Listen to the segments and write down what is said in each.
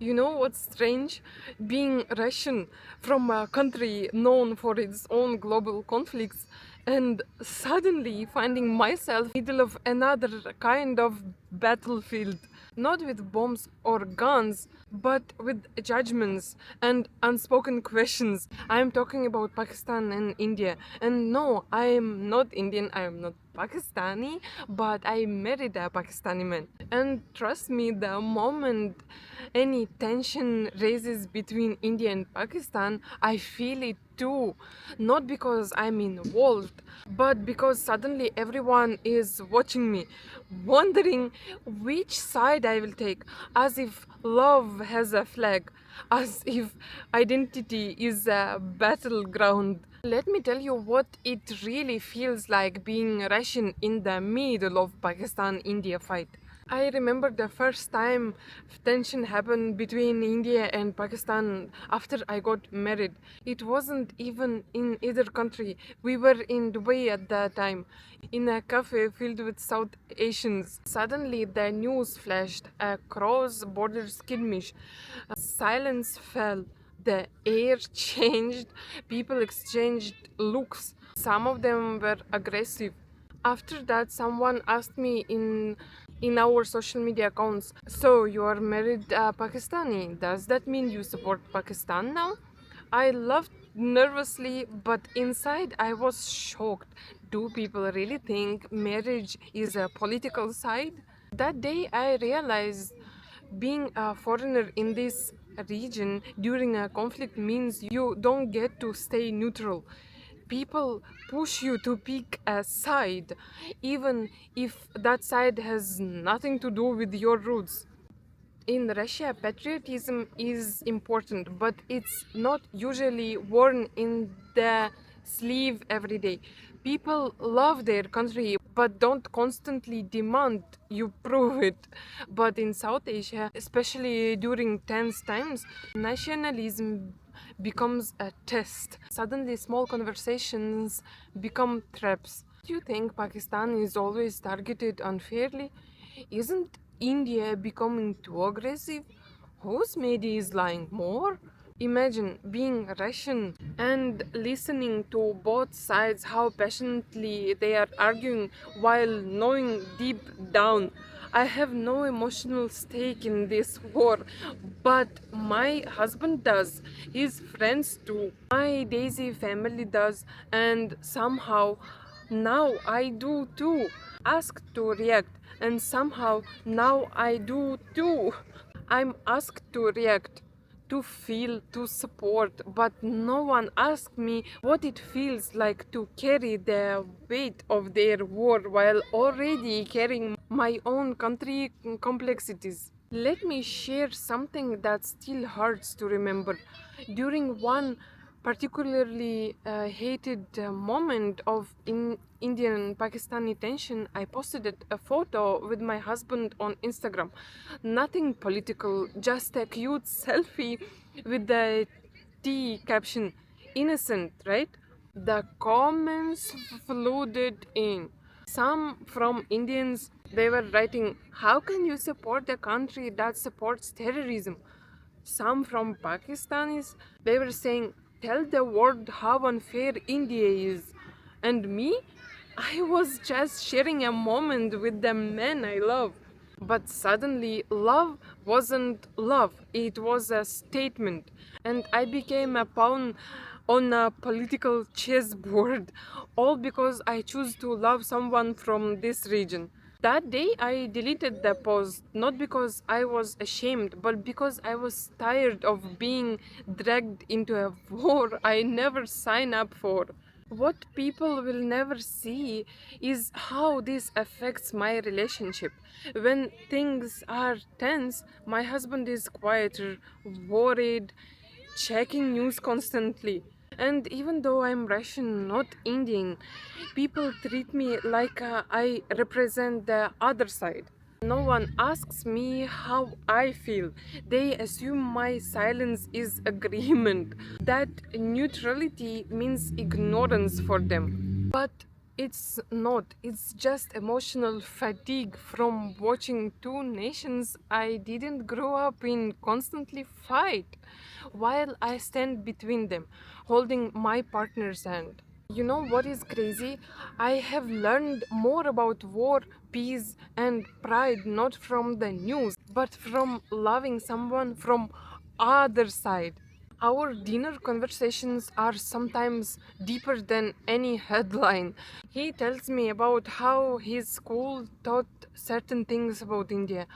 You know what's strange? Being Russian from a country known for its own global conflicts and suddenly finding myself in the middle of another kind of battlefield. Not with bombs or guns, but with judgments and unspoken questions. I am talking about Pakistan and India. And no, I am not Indian, I am not Pakistani, but I married a Pakistani man. And trust me, the moment any tension raises between India and Pakistan, I feel it too. Not because I'm involved, but because suddenly everyone is watching me, wondering which side I will take, as if love has a flag, as if identity is a battleground. Let me tell you what it really feels like being Russian in the middle of Pakistan-India fight. I remember the first time tension happened between India and Pakistan after I got married. It wasn't even in either country. We were in Dubai at that time, in a cafe filled with South Asians. Suddenly, the news flashed a cross-border skirmish. Silence fell. The air changed. People exchanged looks. Some of them were aggressive. After that, someone asked me in our social media accounts, "So you are married Pakistani? Does that mean you support Pakistan now?" I laughed nervously, but inside I was shocked. Do people really think marriage is a political side? That day I realized being a foreigner in this region during a conflict means you don't get to stay neutral. People push you to pick a side, even if that side has nothing to do with your roots. In Russia, patriotism is important, but it's not usually worn in the sleeve every day. People love their country, but don't constantly demand you prove it. But in South Asia, especially during tense times, nationalism becomes a test. Suddenly, small conversations become traps. Do you think Pakistan is always targeted unfairly? Isn't India becoming too aggressive? Whose media is lying more? Imagine being Russian and listening to both sides how passionately they are arguing while knowing deep down I have no emotional stake in this war, but my husband does, his friends do, my Daisy family does, and somehow now I do too. Asked to react, and somehow now I do too. I'm asked to react, to feel, to support, but no one asked me what it feels like to carry the weight of their war while already carrying my own country complexities. Let me share something that still hurts to remember. During one particularly hated moment of Indian Pakistani tension, I posted a photo with my husband on Instagram. Nothing political, just a cute selfie with the T caption, innocent, right? The comments flooded in. Some from Indians, they were writing, "How can you support a country that supports terrorism?" Some from Pakistanis, they were saying, "Tell the world how unfair India is." And me, I was just sharing a moment with the man I love. But suddenly, love wasn't love, it was a statement. And I became a pawn on a political chessboard, all because I choose to love someone from this region. That day, I deleted the post, not because I was ashamed, but because I was tired of being dragged into a war I never signed up for. What people will never see is how this affects my relationship. When things are tense, my husband is quieter, worried, checking news constantly. And even though I'm Russian, not Indian, people treat me like I represent the other side. No one asks me how I feel. They assume my silence is agreement. That neutrality means ignorance for them. But It's not, it's just emotional fatigue from watching two nations I didn't grow up in constantly fight while I stand between them, holding my partner's hand. You know what is crazy? I have learned more about war, peace, and pride not from the news, but from loving someone from other side. Our dinner conversations are sometimes deeper than any headline. He tells me about how his school taught certain things about India.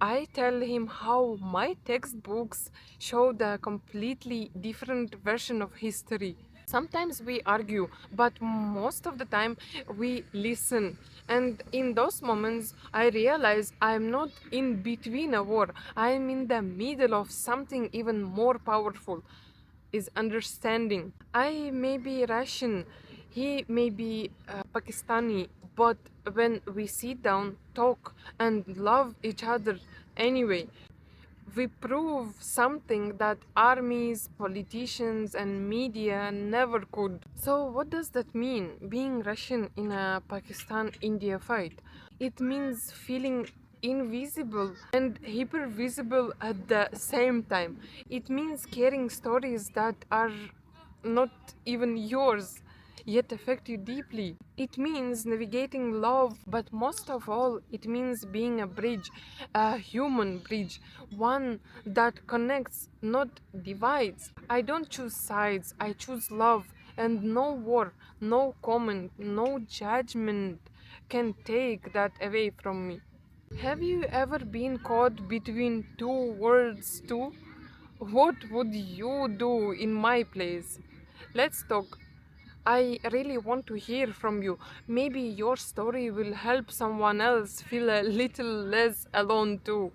I tell him how my textbooks showed a completely different version of history. Sometimes we argue, but most of the time we listen. And in those moments, I realize I'm not in between a war, I'm in the middle of something even more powerful is understanding. I may be Russian, he may be Pakistani, but when we sit down, talk, and love each other anyway, we prove something that armies, politicians, and media never could. So, what does that mean, being Russian in a Pakistan India fight? It means feeling invisible and hyper visible at the same time. It means carrying stories that are not even yours yet affect you deeply. It means navigating love, but most of all, it means being a bridge, a human bridge, one that connects, not divides. I don't choose sides, I choose love, and no war, no comment, no judgment can take that away from me. Have you ever been caught between two worlds too? What would you do in my place? Let's talk. I really want to hear from you. Maybe your story will help someone else feel a little less alone too.